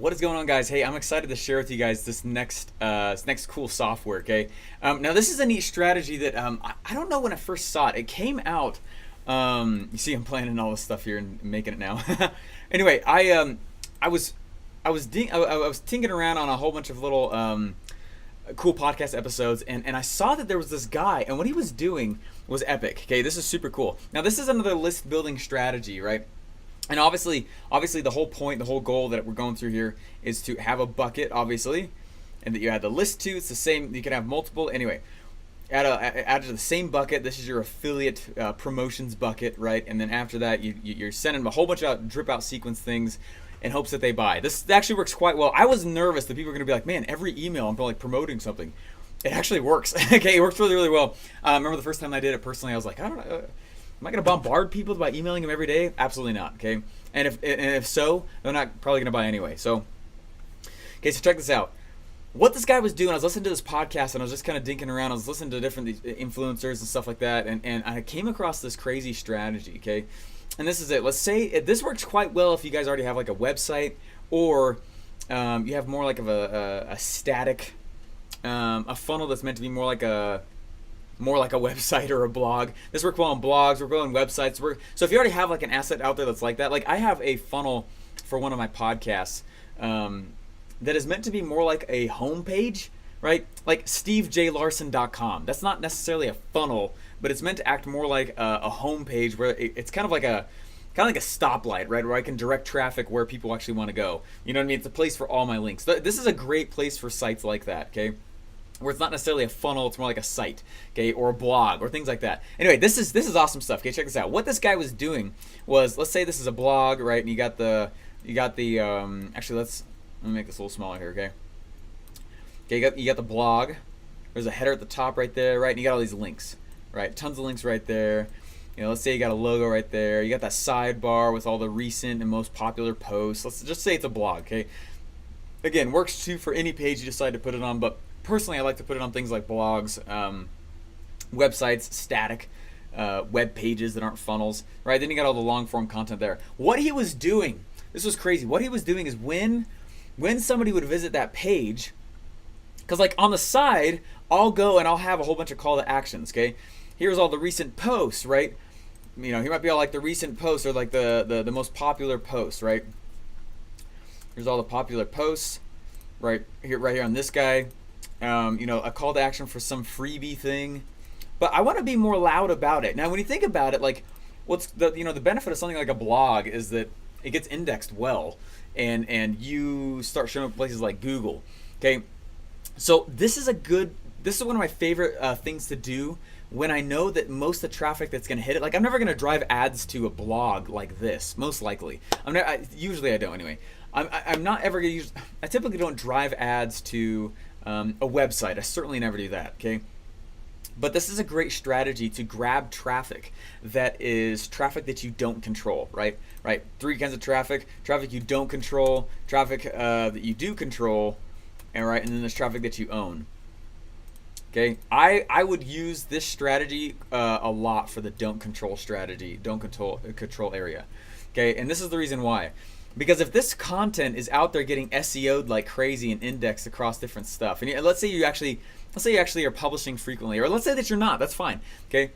What is going on, guys? Hey, I'm excited to share with you guys this next cool software. Okay, now this is a neat strategy that I don't know when I first saw it. It came out. You see, I'm planning all this stuff here and making it now. Anyway, I was I was tinkering around on a whole bunch of little cool podcast episodes, and I saw that there was this guy, and what he was doing was epic. Okay, this is super cool. Now this is another list building strategy, right? And obviously, the whole point, the whole goal that we're going through here is to have a bucket, obviously, and that you add the list to. It's the same. You can have multiple. Anyway, add to the same bucket. This is your affiliate promotions bucket, right? And then after that, you're sending them a whole bunch of drip out sequence things in hopes that they buy. This actually works quite well. I was nervous that people were going to be like, man, every email I'm like promoting something. It actually works. Okay, it works really, really well. I remember the first time I did it personally, I was like, I don't know. Am I going to bombard people by emailing them every day? Absolutely not, okay? And if so, they're not probably going to buy anyway. So check this out. What this guy was doing, I was listening to this podcast and I was just kind of dinking around. I was listening to different influencers and stuff like that, and I came across this crazy strategy, okay? And this is it. Let's say this works quite well if you guys already have like a website, or you have more like of a static, a funnel that's meant to be more like a website or a blog. This works well on blogs, works well on websites. So if you already have like an asset out there that's like that, like I have a funnel for one of my podcasts that is meant to be more like a homepage, right? Like stevejlarsen.com. That's not necessarily a funnel, but it's meant to act more like a homepage where it's kind of like a stoplight, right? Where I can direct traffic where people actually want to go. You know what I mean? It's a place for all my links. This is a great place for sites like that, okay? Where it's not necessarily a funnel, it's more like a site, okay, or a blog, or things like that. Anyway, this is awesome stuff. Okay, check this out. What this guy was doing was, let's say this is a blog, right? And you got the actually let me make this a little smaller here, okay? Okay, you got the blog. There's a header at the top right there, right? And you got all these links, right? Tons of links right there. You know, let's say you got a logo right there. You got that sidebar with all the recent and most popular posts. Let's just say it's a blog, okay? Again, works too for any page you decide to put it on, but personally, I like to put it on things like blogs, websites, static web pages that aren't funnels, right? Then you got all the long form content there. What he was doing, this was crazy. What he was doing is when somebody would visit that page, because like on the side, I'll go and I'll have a whole bunch of call to actions, okay? Here's all the recent posts, right? You know, here might be all like the recent posts or like the most popular posts, right? Here's all the popular posts, right here on this guy. You know, a call to action for some freebie thing, but I want to be more loud about it. Now, when you think about it, like, what's the benefit of something like a blog is that it gets indexed well, and you start showing up places like Google. Okay, so this is one of my favorite things to do when I know that most of the traffic that's going to hit it. Like, I'm never going to drive ads to a blog like this, most likely. Usually I don't anyway. I'm not ever going to use. I typically don't drive ads to a website. I certainly never do that, okay? But this is a great strategy to grab traffic that is traffic that you don't control, right? Right. Three kinds of traffic: traffic you don't control, traffic that you do control, and then there's traffic that you own. Okay, I would use this strategy a lot for the don't control strategy, don't control area. Okay, and this is the reason why. Because if this content is out there getting SEO'd like crazy and indexed across different stuff, and let's say you actually are publishing frequently, or let's say that you're not, that's fine, okay?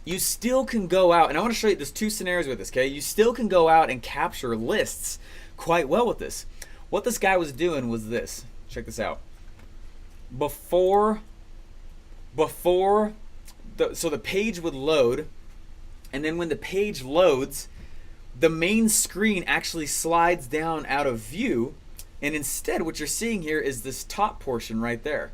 You still can go out, and I want to show you, there's two scenarios with this, okay? You still can go out and capture lists quite well with this. What this guy was doing was this. Check this out. So the page would load, and then when the page loads, the main screen actually slides down out of view, and instead what you're seeing here is this top portion right there.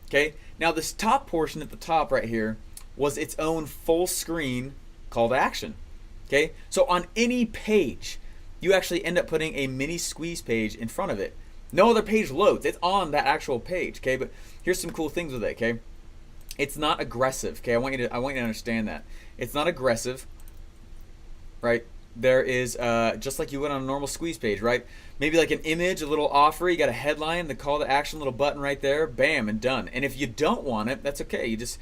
Okay, now this top portion at the top right here was its own full screen call to action. Okay, so on any page you actually end up putting a mini squeeze page in front of it. No other page loads, it's on that actual page. Okay, but here's some cool things with it. Okay, it's not aggressive. Okay, I want you to understand that it's not aggressive, right? There is just like you would on a normal squeeze page, right? Maybe like an image, a little offer, you got a headline, the call to action little button right there, bam, and done. And if you don't want it, that's okay. It's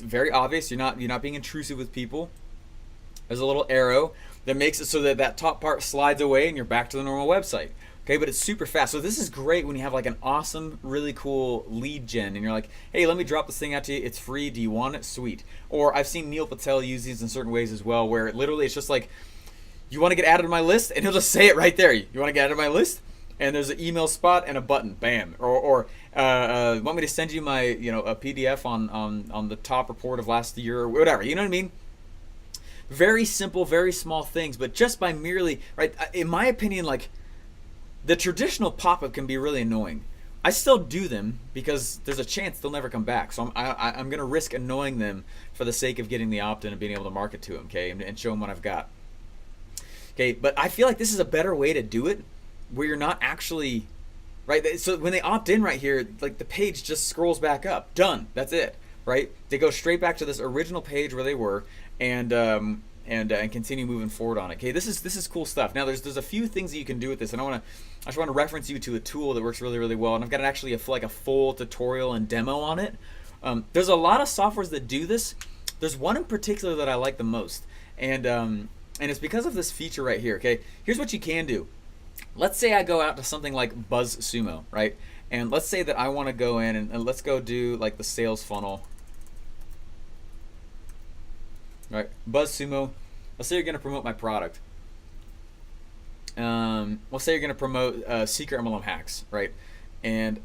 very obvious. You're not being intrusive with people. There's a little arrow that makes it so that top part slides away and you're back to the normal website. Okay, but it's super fast. So this is great when you have like an awesome, really cool lead gen and you're like, hey, let me drop this thing out to you. It's free. Do you want it? Sweet. Or I've seen Neil Patel use these in certain ways as well, where literally it's just like, you want to get added to my list? And he'll just say it right there. You want to get added to my list? And there's an email spot and a button. Bam. Or want me to send you my, a PDF on the top report of last year or whatever. You know what I mean? Very simple, very small things, but just by merely, right, in my opinion, like, the traditional pop-up can be really annoying. I still do them because there's a chance they'll never come back. So I'm going to risk annoying them for the sake of getting the opt-in and being able to market to them, okay, and show them what I've got. Okay, but I feel like this is a better way to do it where you're not actually, right? So when they opt in right here, like the page just scrolls back up. Done. That's it, right? They go straight back to this original page where they were and continue moving forward on it. Okay, this is cool stuff. Now there's a few things that you can do with this, and I just want to reference you to a tool that works really, really well, and I've got actually a full tutorial and demo on it. There's a lot of softwares that do this. There's one in particular that I like the most, and it's because of this feature right here. Okay, here's what you can do. Let's say I go out to something like BuzzSumo, right? And let's say that I want to go in and let's go do like the sales funnel. Right, BuzzSumo. Let's say you're going to promote my product. Let's say you're going to promote secret MLM hacks, right? And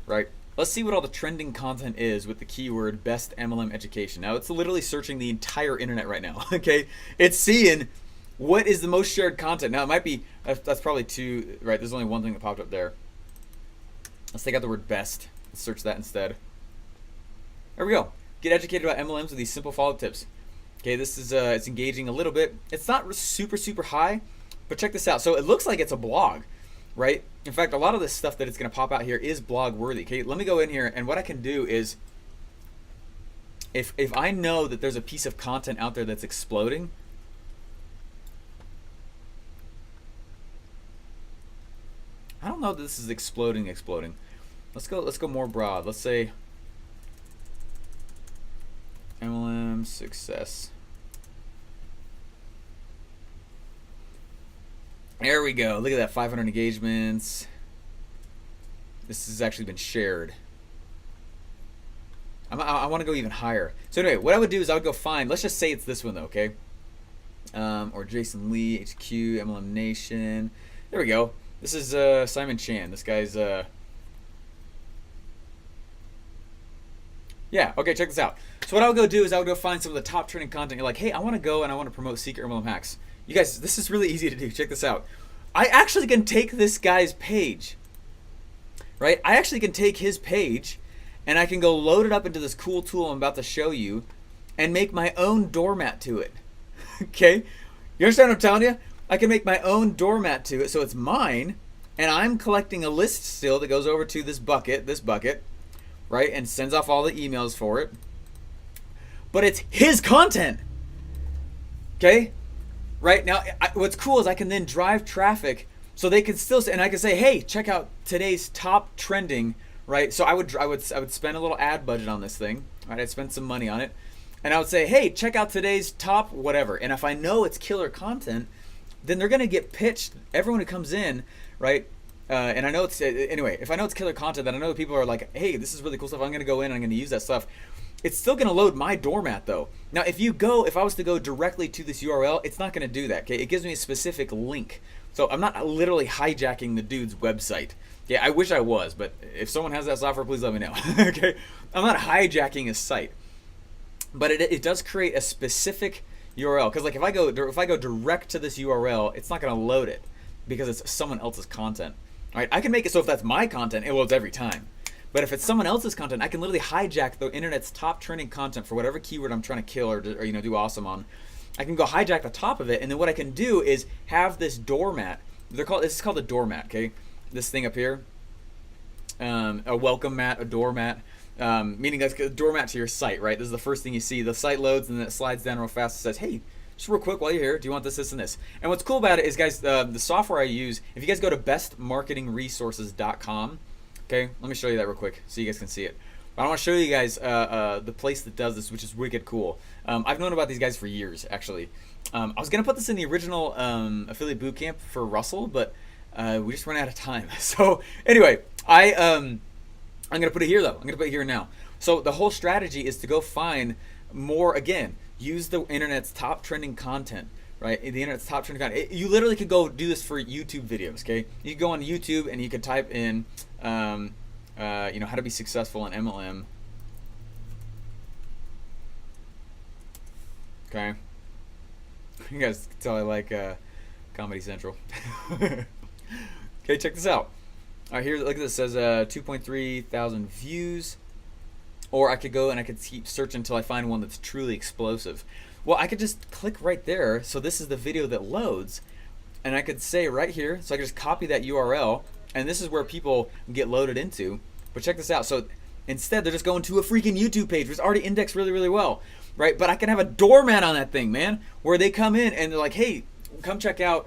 right, let's see what all the trending content is with the keyword best MLM education. Now it's literally searching the entire internet right now. Okay, it's seeing what is the most shared content. Now it might be that's probably too right. There's only one thing that popped up there. Let's take out the word best. Let's search that instead. There we go. Get educated about MLMs with these simple follow-up tips. Okay, this is it's engaging a little bit. It's not super high, but check this out. So it looks like it's a blog, right? In fact, a lot of this stuff that it's going to pop out here is blog worthy. Okay, let me go in here, and what I can do is, if I know that there's a piece of content out there that's exploding, I don't know that this is exploding. Let's go more broad. Let's say MLM success. There we go. Look at that, 500 engagements. This has actually been shared. I want to go even higher. So anyway, what I would do is I would go find, let's just say it's this one though, okay? Or Jason Lee, HQ, MLM Nation. There we go. This is Simon Chan. This guy's yeah, okay, check this out. So what I would go do is I would go find some of the top trending content. You're like, hey, I want to go and I want to promote secret MLM hacks. You guys, this is really easy to do. Check this out. I actually can take this guy's page, right? I actually can take his page and I can go load it up into this cool tool I'm about to show you and make my own doormat to it. Okay? You understand what I'm telling you? I can make my own doormat to it so it's mine, and I'm collecting a list still that goes over to this bucket, right? And sends off all the emails for it. But it's his content. Okay? Right now, what's cool is I can then drive traffic so they can still say, and I can say, hey, check out today's top trending, right? So I would spend a little ad budget on this thing, right? I'd spend some money on it, and I would say, hey, check out today's top whatever. And if I know it's killer content, then they're gonna get pitched. Everyone who comes in, right? And I know it's anyway. If I know it's killer content, then I know that people are like, hey, this is really cool stuff. I'm gonna go in and I'm gonna use that stuff. It's still going to load my doormat though. Now, if I was to go directly to this URL, it's not going to do that. Okay, it gives me a specific link. So I'm not literally hijacking the dude's website. Yeah, I wish I was, but if someone has that software, please let me know. Okay, I'm not hijacking his site, but it does create a specific URL. Because like if I go direct to this URL, it's not going to load it because it's someone else's content. All right, I can make it so if that's my content, it loads every time. But if it's someone else's content, I can literally hijack the internet's top trending content for whatever keyword I'm trying to kill or do awesome on. I can go hijack the top of it, and then what I can do is have this doormat. This is called a doormat, okay? This thing up here, a welcome mat, a doormat, meaning that's a doormat to your site, right? This is the first thing you see. The site loads, and then it slides down real fast and says, hey, just real quick while you're here, do you want this, this, and this? And what's cool about it is, guys, the software I use, if you guys go to bestmarketingresources.com, okay, let me show you that real quick so you guys can see it. I want to show you guys the place that does this, which is wicked cool. I've known about these guys for years, actually. I was gonna put this in the original affiliate bootcamp for Russell, but we just ran out of time. So anyway, I'm gonna put it here though. I'm gonna put it here now. So the whole strategy is to go find more. Again, use the internet's top trending content. Right, the internet's top trending content. You literally could go do this for YouTube videos. Okay, you could go on YouTube and you could type in, how to be successful in MLM. Okay, you guys can tell I like Comedy Central. Okay, check this out. All right, here, look at this. It says 2.3 thousand views. Or I could go and I could keep searching until I find one that's truly explosive. Well, I could just click right there. So this is the video that loads. And I could say right here, so I could just copy that URL. And this is where people get loaded into. But check this out. So instead, they're just going to a freaking YouTube page, which is already indexed really, really well. Right? But I can have a doormat on that thing, man. Where they come in and they're like, hey, come check out...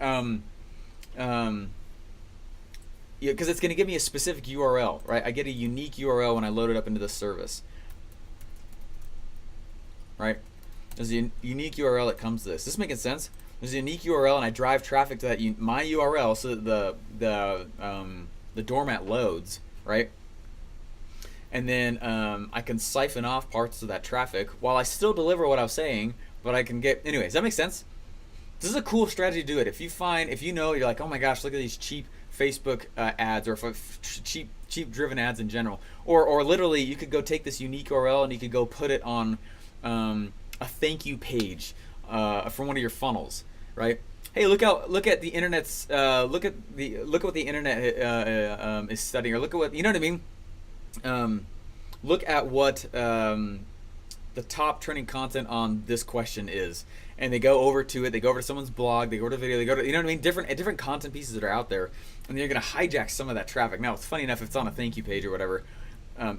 because it's going to give me a specific URL, right? I get a unique URL when I load it up into the service, right? There's a unique URL that comes to this. Is this making sense? There's a unique URL, and I drive traffic to that my URL so that the doormat loads, right? And then I can siphon off parts of that traffic while I still deliver what I was saying, but I can get... Anyways, does that make sense? This is a cool strategy to do it. If you know, you're like, oh my gosh, look at these cheap Facebook ads, or cheap driven ads in general, or literally you could go take this unique URL and you could go put it on a thank you page from one of your funnels, right? Hey, look at the internet's look at what the internet is studying, or look at what, you know what I mean? Look at what the top trending content on this question is, and they go over to it. They go over to someone's blog. They go to video. They go to, you know what I mean? Different content pieces that are out there, and you're gonna hijack some of that traffic. Now, it's funny enough, if it's on a thank you page or whatever,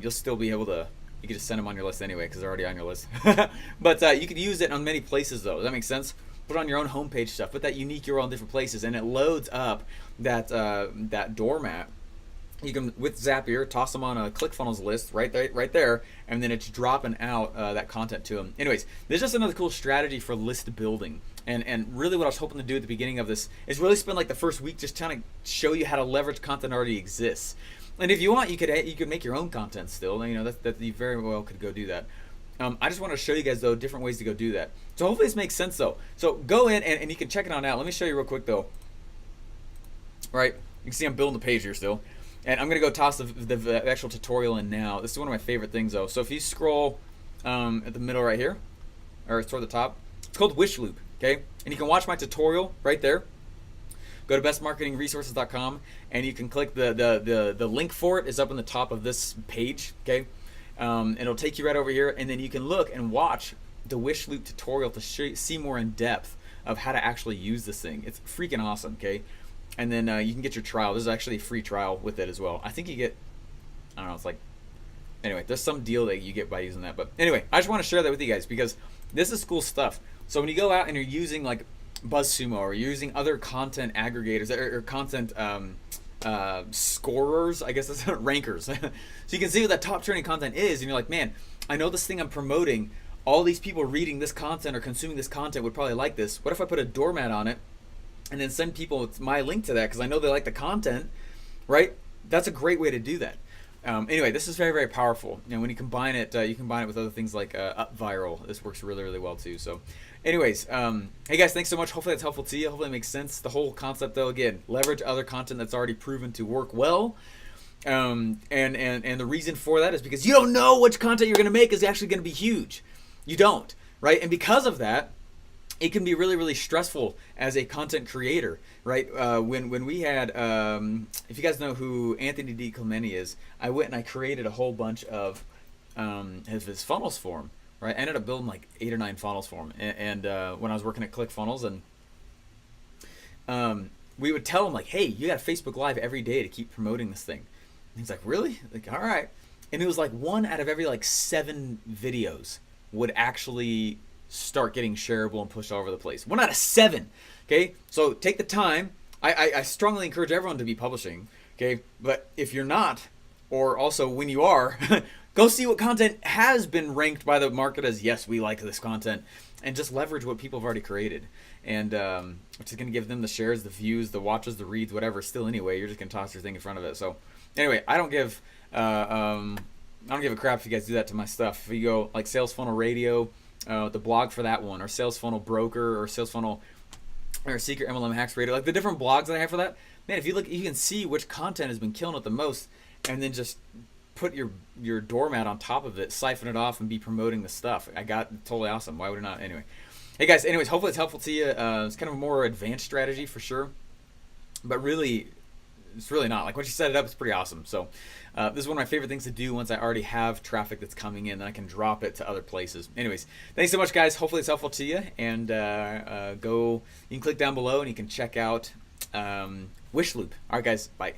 you'll still be able to. You can just send them on your list anyway because they're already on your list. But you could use it on many places though. Does that make sense? Put it on your own homepage stuff. Put that unique URL in different places, and it loads up that doormat. You can, with Zapier, toss them on a ClickFunnels list right there, and then it's dropping out that content to them. Anyways, there's just another cool strategy for list building. And really what I was hoping to do at the beginning of this is really spend like the first week just trying to show you how to leverage content that already exists. And if you want, you could make your own content still. You know, that you very well could go do that. I just want to show you guys, though, different ways to go do that. So hopefully this makes sense, though. So go in, and you can check it on out. Let me show you real quick, though. Right? You can see I'm building the page here still. And I'm going to go toss the actual tutorial in now. This is one of my favorite things, though. So if you scroll at the middle right here, or toward the top, it's called Wish Loop, okay? And you can watch my tutorial right there. Go to bestmarketingresources.com, and you can click the link for it is up in the top of this page, okay? And it'll take you right over here, and then you can look and watch the Wish Loop tutorial to see more in depth of how to actually use this thing. It's freaking awesome, okay? And then you can get your trial. This is actually a free trial with it as well. I think you get, I don't know, it's like, anyway, there's some deal that you get by using that. But anyway, I just want to share that with you guys because this is cool stuff. So when you go out and you're using like BuzzSumo, or you're using other content aggregators or content scorers, I guess that's rankers. So you can see what that top trending content is, and you're like, man, I know this thing I'm promoting, all these people reading this content or consuming this content would probably like this. What if I put a doormat on it and then send people my link to that because I know they like the content, right? That's a great way to do that. Anyway, this is very, very powerful. And when you combine it with other things like UpViral. This works really, really well too. So anyways, hey guys, thanks so much. Hopefully that's helpful to you. Hopefully it makes sense. The whole concept, though, again, leverage other content that's already proven to work well. And the reason for that is because you don't know which content you're going to make is actually going to be huge. You don't, right? And because of that, it can be really, really stressful as a content creator, right? When we had, if you guys know who Anthony D. Clementi is, I went and I created a whole bunch of his funnels for him, right? I ended up building like 8 or 9 funnels for him, and when I was working at ClickFunnels, and we would tell him like, hey, you got Facebook Live every day to keep promoting this thing. And he's like, really? Like, all right. And it was like 1 out of every like 7 videos would actually start getting shareable and pushed all over the place. 1 out of 7. Okay, so take the time. I strongly encourage everyone to be publishing. Okay, but if you're not, or also when you are, go see what content has been ranked by the market as, yes, we like this content, and just leverage what people have already created. And which is going to give them the shares, the views, the watches, the reads, whatever. Still, anyway, you're just going to toss your thing in front of it. So, anyway, I don't give a crap if you guys do that to my stuff. If you go like Sales Funnel Radio, the blog for that one, or Sales Funnel Broker, or Sales Funnel, or Secret MLM Hacks Radio, like the different blogs that I have for that, man, if you look, you can see which content has been killing it the most, and then just put your doormat on top of it, siphon it off, and be promoting the stuff. I got totally awesome. Why would it not? Anyway. Hey guys, anyways, hopefully it's helpful to you. It's kind of a more advanced strategy for sure, but really, it's really not. Like once you set it up, it's pretty awesome. So this is one of my favorite things to do once I already have traffic that's coming in, and I can drop it to other places. Anyways, thanks so much, guys. Hopefully it's helpful to you, and you can click down below and you can check out Wish Loop. All right, guys, bye.